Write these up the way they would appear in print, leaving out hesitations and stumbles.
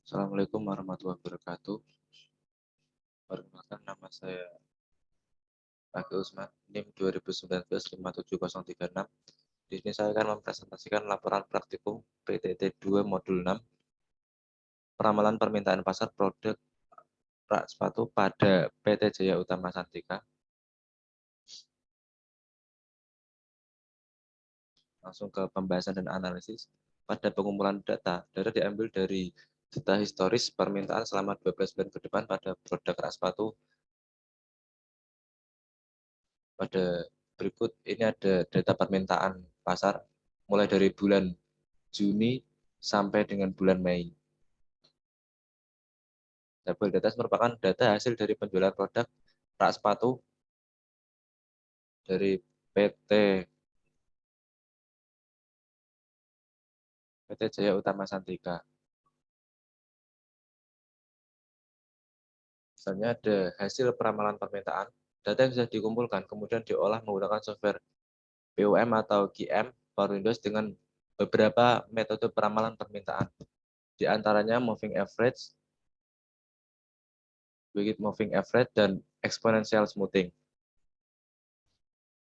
Assalamualaikum warahmatullahi wabarakatuh. Perkenalkan nama saya Aki Usman, NIM 2019-57036. Di sini saya akan mempresentasikan laporan praktikum PTT 2 Modul 6, peramalan permintaan pasar produk rak sepatu pada PT Jaya Utama Santika. Langsung ke pembahasan dan analisis. Pada pengumpulan data diambil dari data historis permintaan selama 12 bulan ke depan pada produk rak sepatu. Pada berikut ini ada data permintaan pasar mulai dari bulan Juni sampai dengan bulan Mei. Tabel data merupakan data hasil dari penjualan produk rak sepatu dari PT Jaya Utama Santika. Misalnya ada hasil peramalan permintaan, data yang sudah dikumpulkan kemudian diolah menggunakan software POM atau QM Power Windows dengan beberapa metode peramalan permintaan. Di antaranya moving average, weighted moving average, dan exponential smoothing.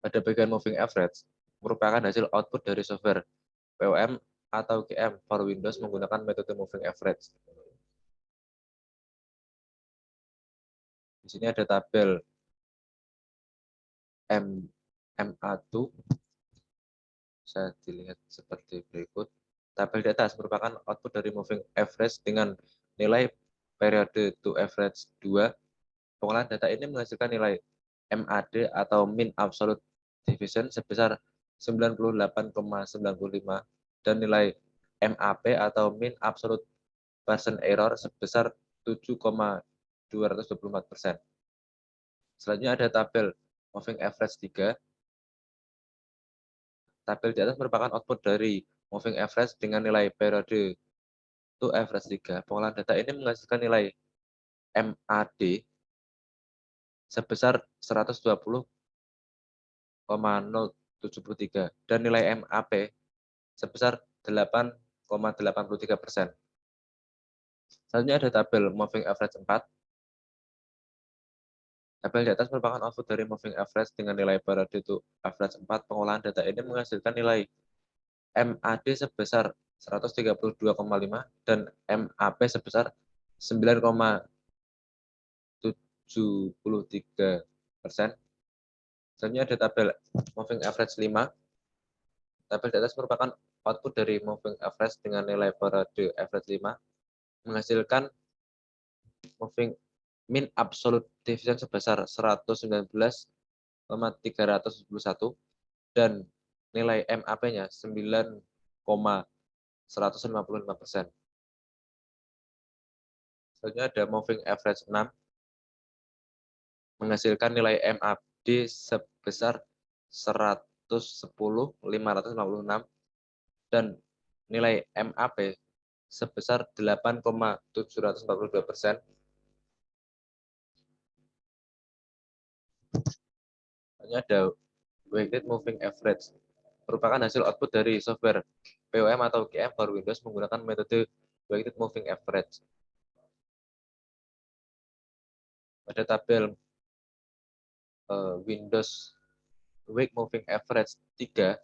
Pada bagian moving average merupakan hasil output dari software POM atau QM for Windows menggunakan metode moving average. Di sini ada tabel MA2, bisa dilihat seperti berikut. Tabel di atas merupakan output dari moving average dengan nilai periode to average 2. Pengolahan data ini menghasilkan nilai MAD atau mean absolute deviation sebesar 98,95 dan nilai MAP atau mean absolute percent error sebesar 7,224%. Selanjutnya ada tabel moving average 3. Tabel di atas merupakan output dari moving average dengan nilai periode to average 3. Pengolahan data ini menghasilkan nilai MAD sebesar 120,073 dan nilai MAP sebesar 8,83%. Selanjutnya ada tabel moving average 4. Tabel di atas merupakan output dari moving average dengan nilai periode to average 4. Pengolahan data ini menghasilkan nilai MAD sebesar 132,5 dan MAP sebesar 9,73%. Selanjutnya ada tabel moving average 5. Tabel di atas merupakan output dari moving average dengan nilai periode average 5 menghasilkan moving mean absolute deviation sebesar 119,371 dan nilai MAP-nya 9,155%. Selanjutnya ada moving average 6 menghasilkan nilai MAD sebesar 110,556 dan nilai MAP sebesar 8,742%. Hanya ada weighted moving average merupakan hasil output dari software POM atau QM for Windows menggunakan metode weighted moving average. Pada tabel Windows Weight Moving Average 3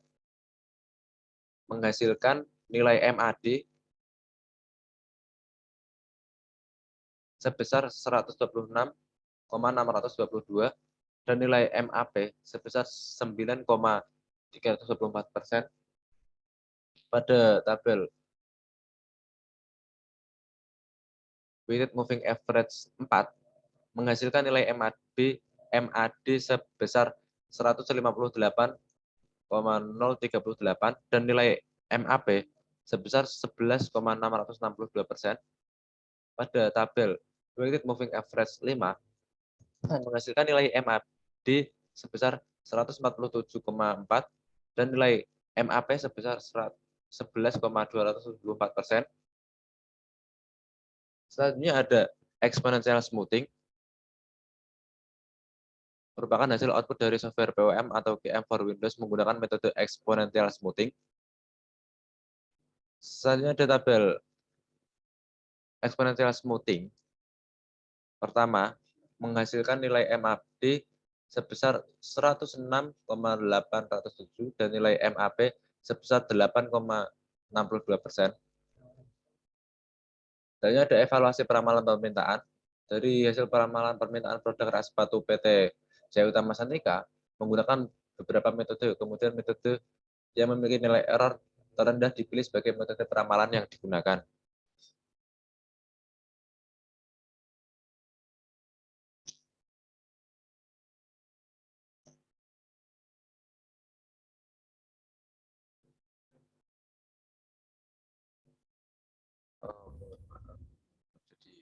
menghasilkan nilai MAD sebesar 126,622 dan nilai MAP sebesar 9,324%. Pada tabel Weighted Moving Average 4 menghasilkan nilai MAD sebesar 158,038 dan nilai MAP sebesar 11,662%. Pada tabel Weighted Moving Average 5 menghasilkan nilai MAD sebesar 147,4 dan nilai MAP sebesar 11,274%. Selanjutnya ada exponential smoothing, merupakan hasil output dari software POM atau QM for Windows menggunakan metode exponential smoothing. Selanjutnya ada tabel exponential smoothing, pertama, menghasilkan nilai MAD sebesar 106,807 dan nilai MAP sebesar 8,62%. Dan ada evaluasi peramalan permintaan. Dari hasil peramalan permintaan produk rak sepatu PT Jaya Utama Santika menggunakan beberapa metode, kemudian metode yang memiliki nilai error terendah dipilih sebagai metode peramalan yang digunakan. Oh, jadi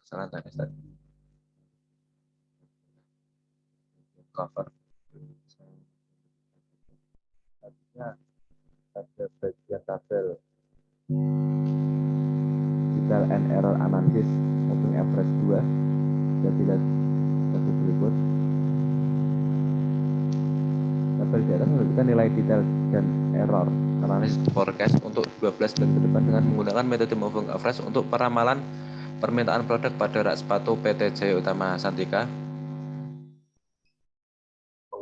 kesalahan teknis tadi. Cover. Artinya pada bagian tabel detail and error analysis moving average 2 bisa dilihat sebagai berikut. Tabel di atas menunjukkan nilai detail dan error analisis forecast untuk 12 bulan ke depan dengan menggunakan metode moving average untuk peramalan permintaan produk pada rak sepatu PT Jaya Utama Santika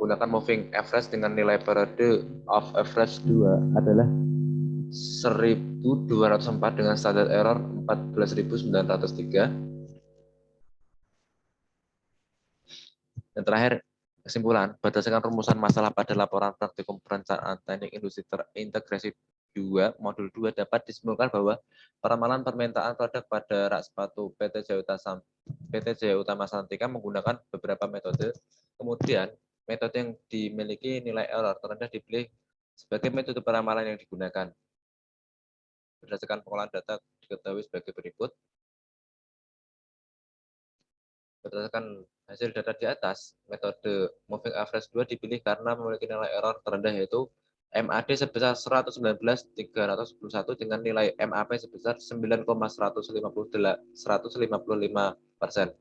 menggunakan moving average dengan nilai periode of average 2 adalah 1204 dengan standar error 14903. Dan terakhir, kesimpulan, berdasarkan rumusan masalah pada laporan praktikum perencanaan teknik industri terintegrasi 2, modul 2 dapat disimpulkan bahwa peramalan permintaan produk pada rak sepatu PT Jaya Utama Santika menggunakan beberapa metode. Kemudian, metode yang dimiliki nilai error terendah dipilih sebagai metode peramalan yang digunakan. Berdasarkan pengolahan data diketahui sebagai berikut. Berdasarkan hasil data di atas, metode moving average 2 dipilih karena memiliki nilai error terendah yaitu MAD sebesar 119.311 dengan nilai MAP sebesar 9,155%.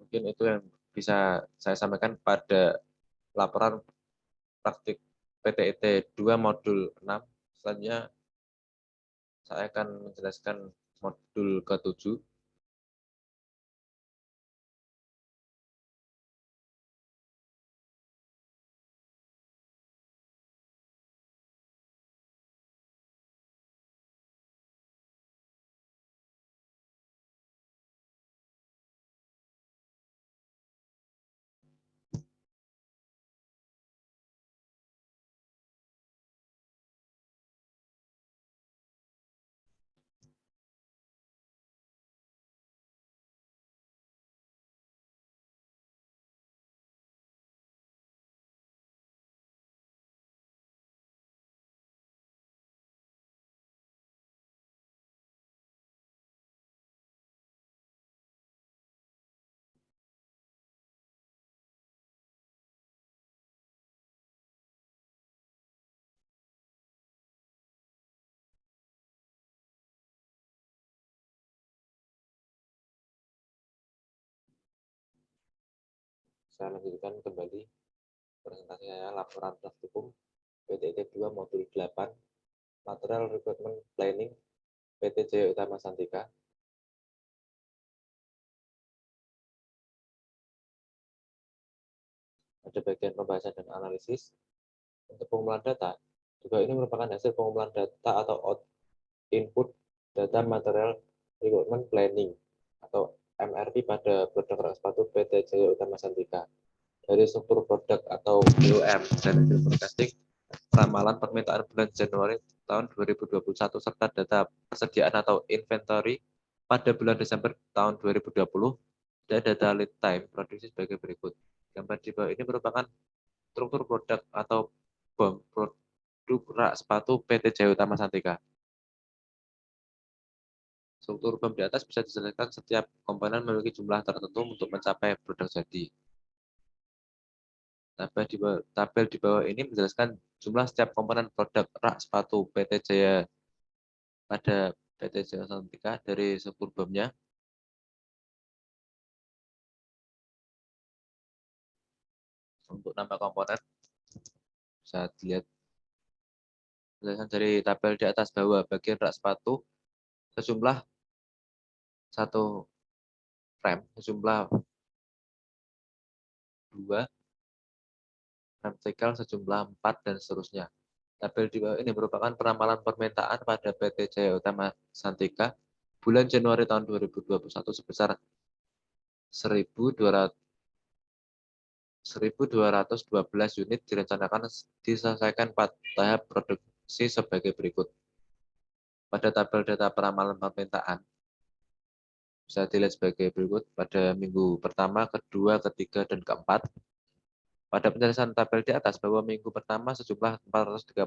Mungkin itu yang bisa saya sampaikan pada laporan praktik PTIT 2 modul 6. Selanjutnya saya akan menjelaskan modul ke-7. Saya lanjutkan kembali presentasi saya laporan praktikum PTT 2 modul 8 Material Recruitment Planning PT Jaya Utama Santika. Ada bagian pembahasan dan analisis. Untuk pengumpulan data, juga ini merupakan hasil pengumpulan data atau input data material recruitment planning atau MRP pada produk sepatu PT Jaya Utama Santika. Dari struktur produk atau BOM dan hasil forecasting ramalan permintaan bulan Januari tahun 2021 serta data persediaan atau inventory pada bulan Desember tahun 2020 dan data lead time produksi sebagai berikut. Gambar di bawah ini merupakan struktur produk atau BOM produk rak sepatu PT Jaya Utama Santika. Struktur BOM di atas bisa dijelaskan setiap komponen memiliki jumlah tertentu untuk mencapai produk jadi. Tabel di bawah ini menjelaskan jumlah setiap komponen produk rak sepatu PT Jaya pada PT Jaya Santika dari struktur BOM-nya. Untuk nama komponen bisa dilihat Penjelasan dari tabel di atas bahwa bagian rak sepatu sejumlah 1 frame, sejumlah 2 vertikal sejumlah 4 dan seterusnya. Tabel di bawah ini merupakan peramalan permintaan pada PT Jaya Utama Santika bulan Januari tahun 2021 sebesar 1.212 unit direncanakan diselesaikan pada tahap produksi sebagai berikut. Pada tabel data peramalan permintaan bisa dilihat sebagai berikut pada minggu pertama, kedua, ketiga, dan keempat. Pada penjelasan tabel di atas bahwa minggu pertama sejumlah 436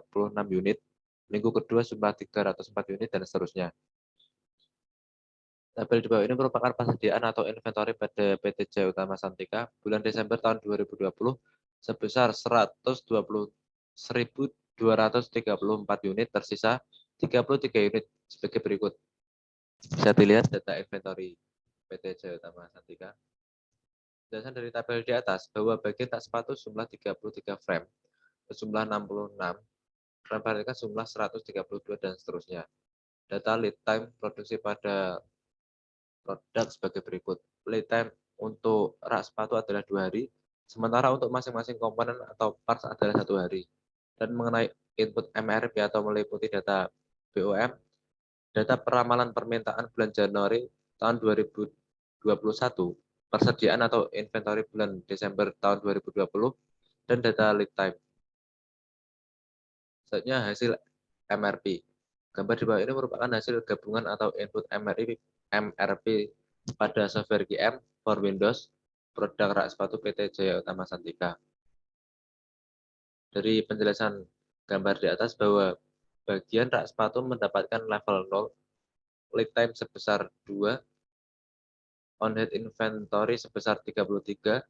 unit, minggu kedua sejumlah 304 unit, dan seterusnya. Tabel di bawah ini merupakan persediaan atau inventory pada PT Jaya Utama Santika bulan Desember tahun 2020 sebesar 1.234 unit, tersisa 33 unit sebagai berikut. Bisa dilihat data inventory PT Jaya Utama Santika. Penjelasan dari tabel di atas bahwa bagian tak sepatu jumlah 33 frame, sejumlah 66, frame vertikal jumlah 132, dan seterusnya. Data lead time produksi pada produk sebagai berikut. Lead time untuk rak sepatu adalah 2 hari, sementara untuk masing-masing komponen atau parts adalah 1 hari. Dan mengenai input MRP atau meliputi data BOM, data peramalan permintaan bulan Januari tahun 2021, persediaan atau inventory bulan Desember tahun 2020, dan data lead time. Selanjutnya hasil MRP. Gambar di bawah ini merupakan hasil gabungan atau input MRP pada software GM for Windows produk rak sepatu PT Jaya Utama Santika. Dari penjelasan gambar di atas bahwa bagian rak sepatu mendapatkan level 0, lead time sebesar 2, on-hand inventory sebesar 33,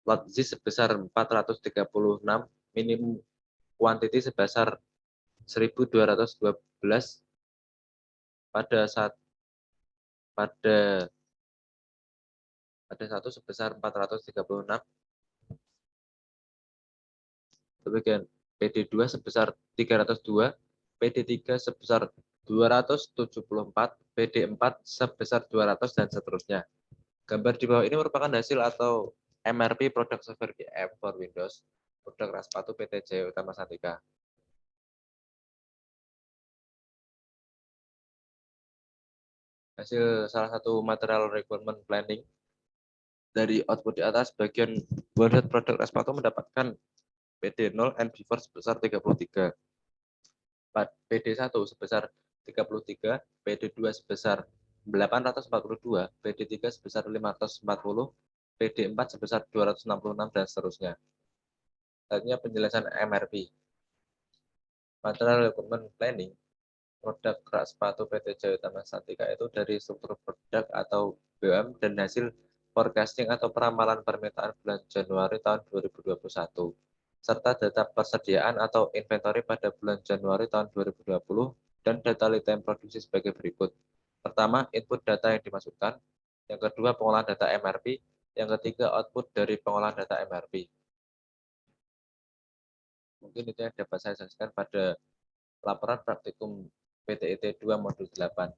lot Z sebesar 436, minimum quantity sebesar 1.212 pada pada satu sebesar 436, kemudian PD2 sebesar 302, PD3 sebesar 274, PD4 sebesar 200, dan seterusnya. Gambar di bawah ini merupakan hasil atau MRP produk software GM for Windows produk rak sepatu PT Jaya Utama Santika. Hasil salah satu material requirement planning dari output di atas, bagian warhead produk rak sepatu mendapatkan PD0 and before sebesar 33, PD1 sebesar 33, PD2 sebesar 842, PD3 sebesar 540, PD4 sebesar 266, dan seterusnya. Selanjutnya penjelasan MRP. Material Requirement Planning produk rak sepatu PT Jaya Utama Santika itu dari struktur produk atau BOM dan hasil forecasting atau peramalan permintaan bulan Januari tahun 2021 serta data persediaan atau inventory pada bulan Januari tahun 2020 dan data lead time produksi sebagai berikut. Pertama, input data yang dimasukkan. Yang kedua, pengolahan data MRP. Yang ketiga, output dari pengolahan data MRP. Mungkin itu yang dapat saya jelaskan pada laporan praktikum PTET 2 modul 8.